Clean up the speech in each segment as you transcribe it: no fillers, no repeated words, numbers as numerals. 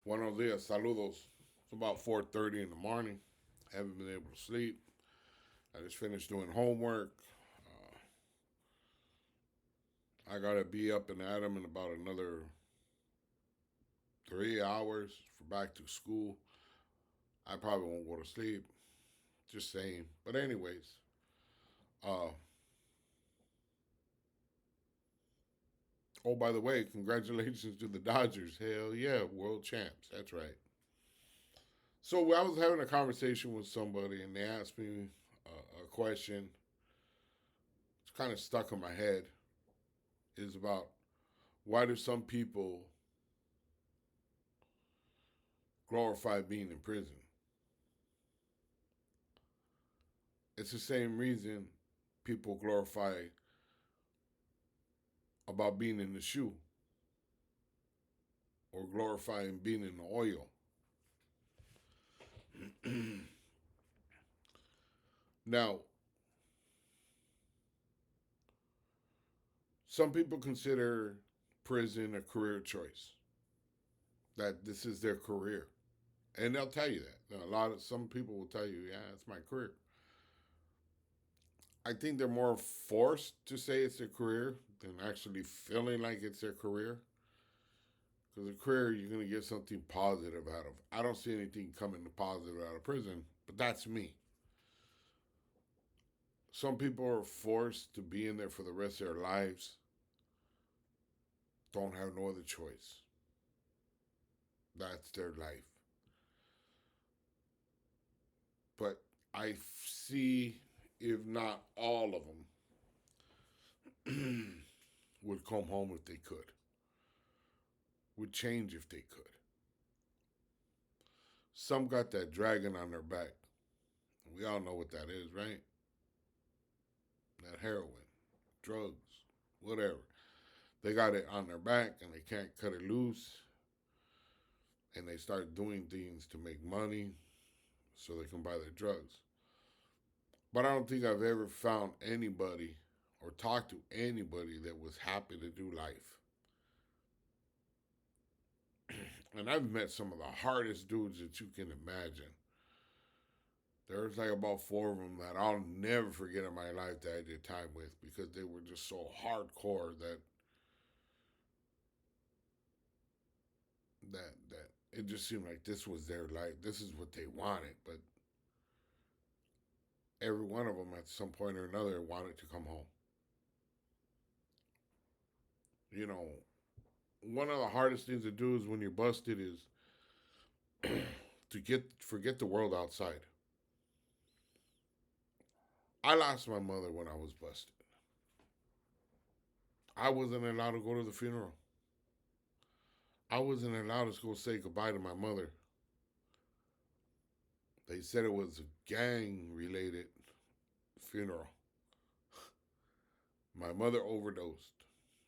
Buenos dias, saludos. It's about 4:30 in the morning. Haven't been able to sleep. I just finished doing homework. I gotta be up and at 'em in about another 3 hours for back to school. I probably won't go to sleep. Just saying. But anyways, uh, oh by the way, congratulations to the Dodgers. Hell yeah, world champs. That's right. So I was having a conversation with somebody, and they asked me a question. It's kind of stuck in my head. Is about why do some people glorify being in prison? It's the same reason people glorify about being in the shoe or glorifying being in the oil. Now, some people consider prison a career choice, that this is their career. And they'll tell you that. Now, some people will tell you, yeah, it's my career. I think they're more forced to say it's their career than actually feeling like it's their career. Because a career, you're going to get something positive out of. I don't see anything coming positive out of prison, but that's me. Some people are forced to be in there for the rest of their lives, don't have no other choice. That's their life. But I see, if not all of them, would come home if they could, would change if they could. Some got that dragon on their back. We all know what that is, right? That heroin, drugs, whatever. They got it on their back and they can't cut it loose. And they start doing things to make money so they can buy their drugs. But I don't think I've ever found anybody or talked to anybody that was happy to do life. And I've met some of the hardest dudes that you can imagine. There's like about four of them that I'll never forget in my life that I did time with because they were just so hardcore that it just seemed like this was their life. This is what they wanted. But every one of them at some point or another wanted to come home. You know, one of the hardest things to do is when you're busted is to get forget the world outside. I lost my mother when I was busted. I wasn't allowed to go to the funeral. I wasn't allowed to go say goodbye to my mother. They said it was a gang related funeral. My mother overdosed.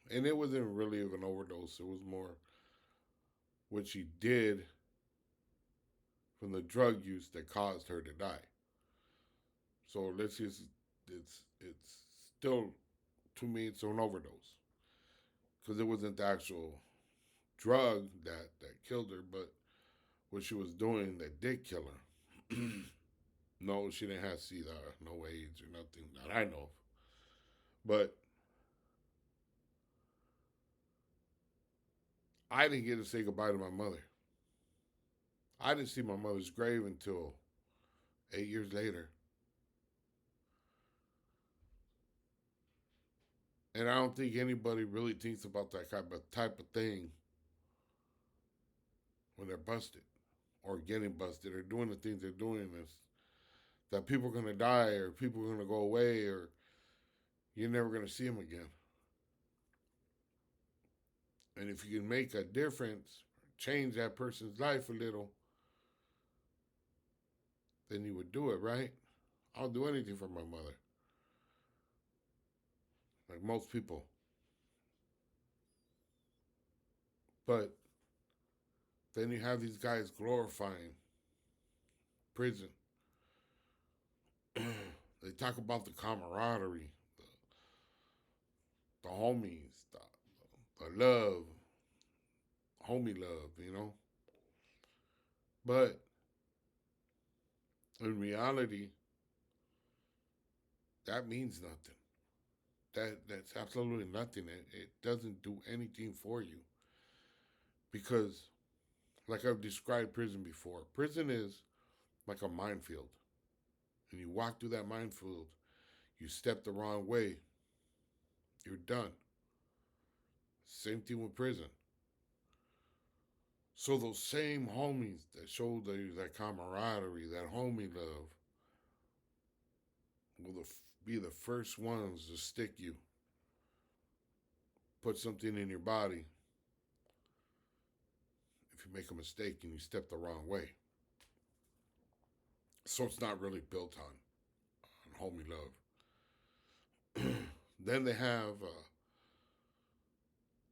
And it wasn't really of an overdose. It was more what she did from the drug use that caused her to die. So let's just it's still, to me, it's an overdose because it wasn't the actual drug that killed her, but what she was doing that did kill her. No, she didn't have SIDA, no AIDS or nothing that I know of. But I didn't get to say goodbye to my mother. I didn't see my mother's grave until 8 years later. And I don't think anybody really thinks about that type of thing when they're busted or getting busted or doing the things they're doing. Is that people are going to die or people are going to go away or you're never going to see them again. And if you can make a difference, change that person's life a little, then you would do it, right? I'll do anything for my mother. Like most people. But then you have these guys glorifying prison. They talk about the camaraderie, the homies, the love, homie love, you know? But in reality, that means nothing. That's absolutely nothing. It doesn't do anything for you because, like I've described prison before, prison is like a minefield, and you walk through that minefield, you step the wrong way, you're done. Same thing with prison. So those same homies that showed you that camaraderie, that homie love, will be the first ones to stick you, put something in your body if you make a mistake and you step the wrong way. So it's not really built on homie love. Then they have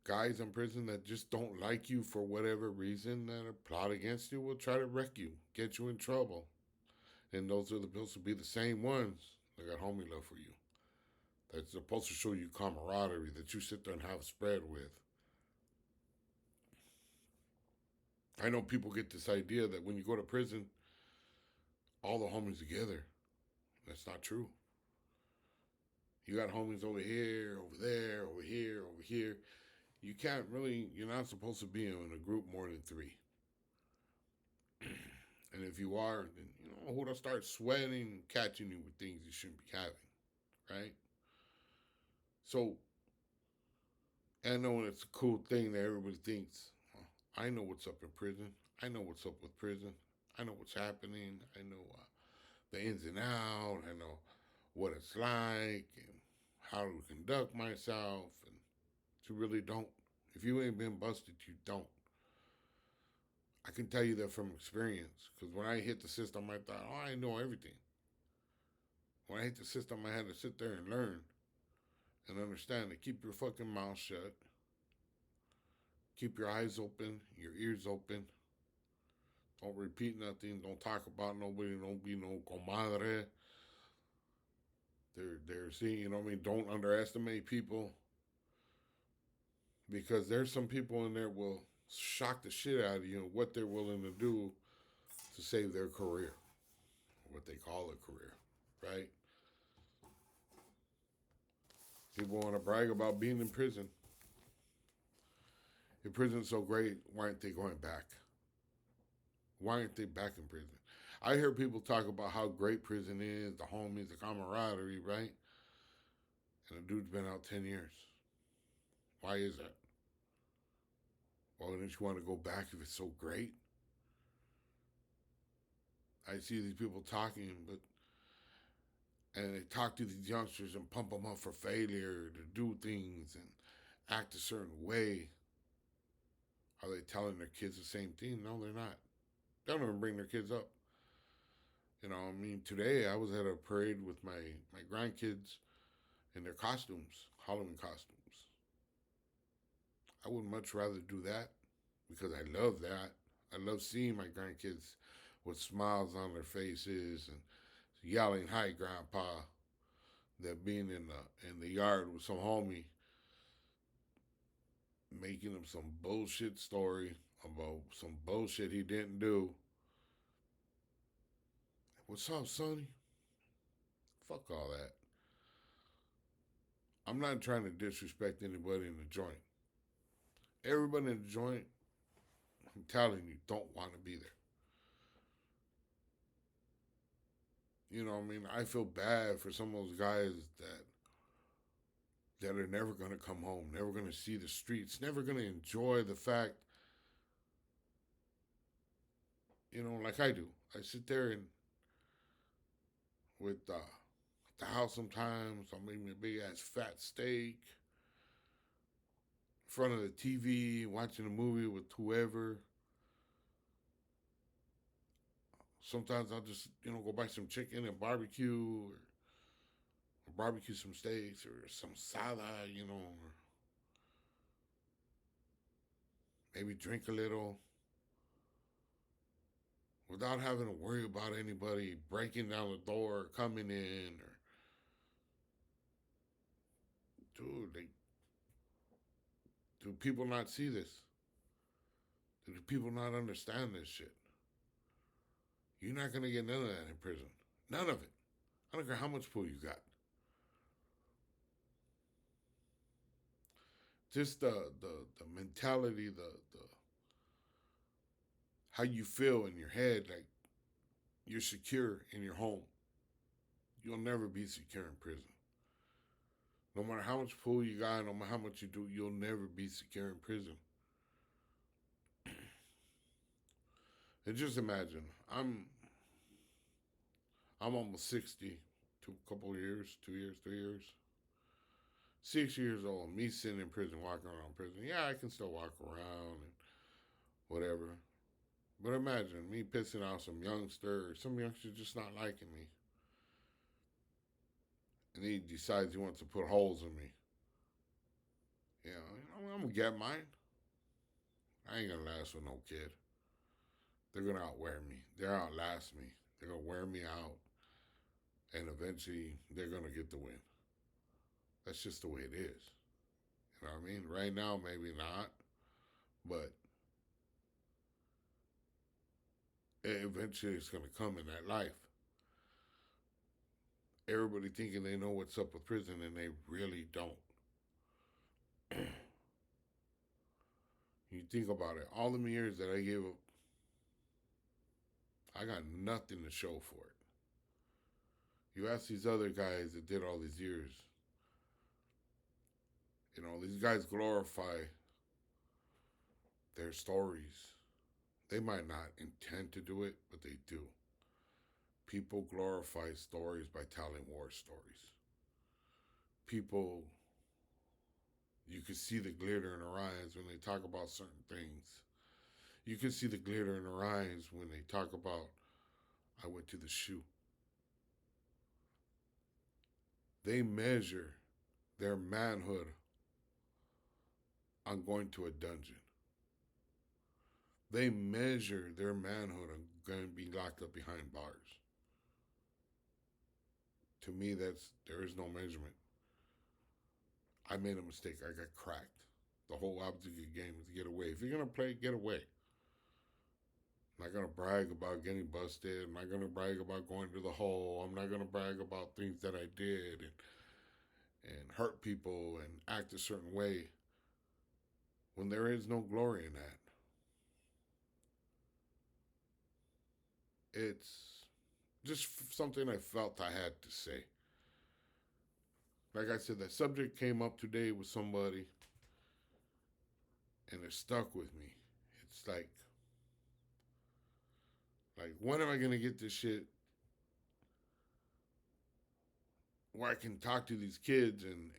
guys in prison that just don't like you for whatever reason that are plot against you, will try to wreck you, get you in trouble. And those are supposed to be the same ones that got homie love for you. That's supposed to show you camaraderie that you sit there and have a spread with. I know people get this idea that when you go to prison, all the homies together. That's not true. You got homies over here, over there, over here, over here. You can't really, you're not supposed to be in a group more than three. And if you are, then who to start sweating, catching you with things you shouldn't be having, right? So I know it's a cool thing that everybody thinks, oh, I know what's up in prison. I know what's up with prison. I know what's happening. I know the ins and outs. I know what it's like and how to conduct myself. And you really don't. If you ain't been busted, you don't. I can tell you that from experience. Because when I hit the system, I thought, oh, I know everything. When I hit the system, I had to sit there and learn and understand to keep your fucking mouth shut. Keep your eyes open, your ears open. Don't repeat nothing. Don't talk about nobody. Don't be no comadre. They're seeing, you know what I mean? Don't underestimate people because there's some people in there will shock the shit out of you and what they're willing to do to save their career, what they call a career, right? People want to brag about being in prison. If prison's so great, why aren't they going back? Why aren't they back in prison? I hear people talk about how great prison is, the homies, the camaraderie, right? And the dude's been out 10 years. Why is that? Well, don't you want to go back if it's so great? I see these people talking, but and they talk to these youngsters and pump them up for failure to do things and act a certain way. Are they telling their kids the same thing? No, they're not. They don't even bring their kids up. I mean, today I was at a parade with my grandkids in their costumes, Halloween costumes. I would much rather do that because I love that. I love seeing my grandkids with smiles on their faces and yelling, "Hi, Grandpa!" Than being in the yard with some homie making him some bullshit story about some bullshit he didn't do. What's up, Sonny? Fuck all that. I'm not trying to disrespect anybody in the joint. Everybody in the joint, I'm telling you, don't want to be there. I mean, I feel bad for some of those guys that are never going to come home, never going to see the streets, never going to enjoy the fact, like I do. I sit there and with the house sometimes, I'll make me a big ass fat steak in front of the TV, watching a movie with whoever. Sometimes I'll just, go buy some chicken and barbecue or barbecue some steaks or some salad, or maybe drink a little without having to worry about anybody breaking down the door, coming in, or dude, do people not see this? Do people not understand this shit? You're not going to get none of that in prison. None of it. I don't care how much pool you got. Just the mentality, the how you feel in your head, like you're secure in your home. You'll never be secure in prison. No matter how much pool you got, no matter how much you do, you'll never be secure in prison. And just imagine, I'm almost 60, a couple of years, 2 years, 3 years, 6 years old. Me sitting in prison, walking around prison. Yeah, I can still walk around and whatever. But imagine me pissing out some youngster, or some youngster just not liking me, and he decides he wants to put holes in me. I'm gonna get mine. I ain't gonna last with no kid. They're gonna outwear me. They're outlast me. They're gonna wear me out, and eventually they're gonna get the win. That's just the way it is. You know what I mean? Right now, maybe not, but eventually it's gonna come in that life. Everybody thinking they know what's up with prison, and they really don't. You think about it. All them years that I gave up, I got nothing to show for it. You ask these other guys that did all these years, these guys glorify their stories. They might not intend to do it, but they do. People glorify stories by telling war stories. People, you can see the glitter in their eyes when they talk about certain things. You can see the glitter in their eyes when they talk about, I went to the shoe. They measure their manhood on going to a dungeon. They measure their manhood on going to be locked up behind bars. To me, there is no measurement. I made a mistake. I got cracked. The whole object of the game is to get away. If you're gonna play, get away. I'm not gonna brag about getting busted. I'm not gonna brag about going to the hole. I'm not gonna brag about things that I did and hurt people and act a certain way when there is no glory in that. It's just something I felt I had to say. Like I said, that subject came up today with somebody and it stuck with me. It's like when am I gonna get this shit where I can talk to these kids and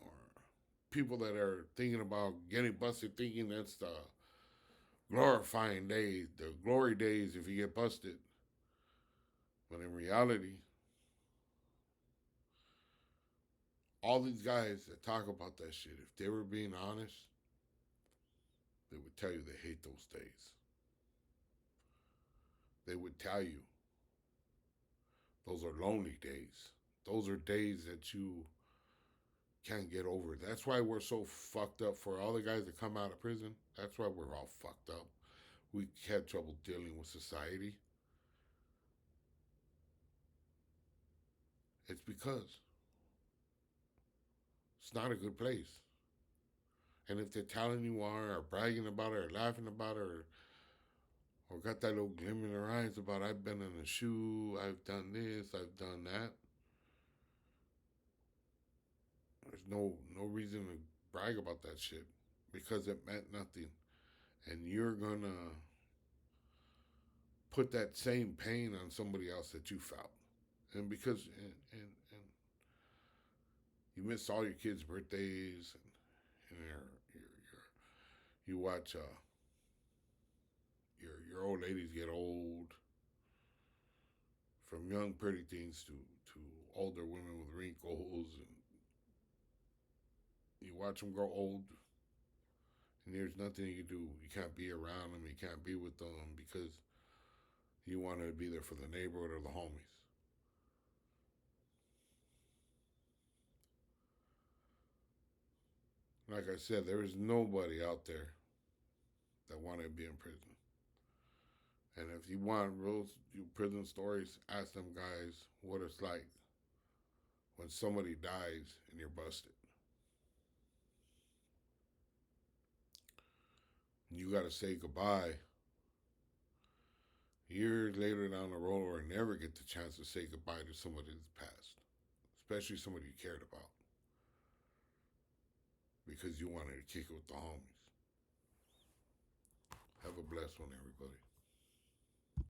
or people that are thinking about getting busted, thinking that's the glorifying days, the glory days if you get busted. But in reality, all these guys that talk about that shit, if they were being honest, they would tell you they hate those days. They would tell you those are lonely days. Those are days that you can't get over. That's why we're so fucked up for all the guys that come out of prison. That's why we're all fucked up. We had trouble dealing with society. It's because it's not a good place. And if they're telling you are, or bragging about it, or laughing about it, or got that little glimmer in their eyes about I've been in a shoe, I've done this, I've done that, there's no reason to brag about that shit because it meant nothing. And you're gonna put that same pain on somebody else that you felt. And because and you miss all your kids' birthdays and you watch your old ladies get old, from young pretty things to older women with wrinkles, and you watch them grow old, and there's nothing you can do. You can't be around them. You can't be with them because you wanted to be there for the neighborhood or the homies. Like I said, there is nobody out there that wanted to be in prison. And if you want real prison stories, ask them guys what it's like when somebody dies and you're busted. And you got to say goodbye years later down the road, or never get the chance to say goodbye to somebody that's passed, especially somebody you cared about, because you wanted to kick it with the homies. Have a blessed one, everybody.